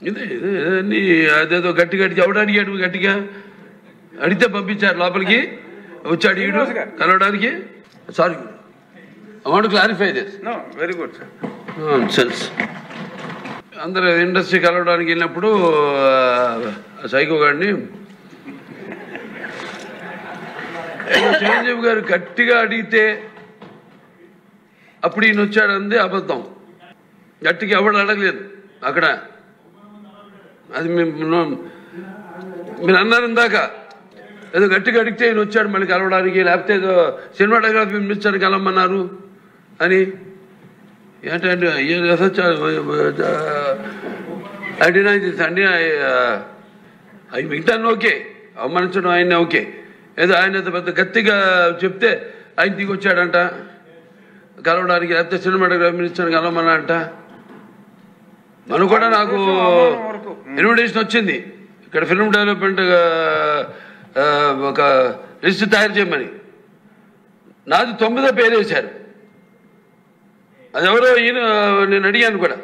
ఇదే అన్ని అదేదో గట్టిగా ఎవడు అడిగాడు, గట్టిగా అడిగితే పంపించారు లోపలికి, వచ్చాడు ఈడు కలవడానికి. Sorry, I want to clarify this. No, very good sir. సెన్స్ అందరూ ఇండస్ట్రీ కలవడానికి వెళ్ళినప్పుడు సైకో గారిని చిరంజీవి గారు గట్టిగా అడిగితే అప్పుడు ఈయన వచ్చాడు అంది అబద్ధం. గట్టిగా ఎవడు అడగలేదు అక్కడ. అది మీరు అన్నారు ఇందాక, ఏదో గట్టిగా అడిగితే ఈయన వచ్చాడు మళ్ళీ కలవడానికి, లేకపోతే ఏదో సినిమాటోగ్రఫీ మినిస్టర్ని కలవమన్నారు అని. ఏంటంటే అడిగినా అండి అవి మిగతాన్ని ఓకే, అవమానించడం ఆయన్ని ఓకే, ఏదో ఆయన పెద్ద గట్టిగా చెప్తే ఆయన దిగి వచ్చాడంట కలవడానికి, లేకపోతే సినిమాటోగ్రఫీ మినిస్టర్ని కలవమన్నా అంట. మనం కూడా నాకు ఇన్విటేషన్ వచ్చింది ఇక్కడ ఫిల్మ్ డెవలప్మెంట్ ఒక లిస్ట్ తయారు చేయమని. నాది 9వ పేరు వేశారు. అది ఎవరో ఈయన నేను అడిగాను కూడా,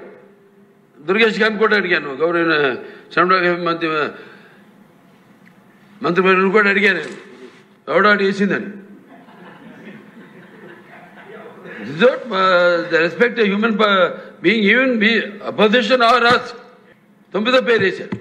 దుర్గేష్ గారిని కూడా అడిగాను, గౌరవ సినిమాటోగ్రఫీ మంత్రి కూడా అడిగాను, ఎవడో అడిగేసిందని. Respect human being, even be opposition or us. 9వ పేరు వేశారు.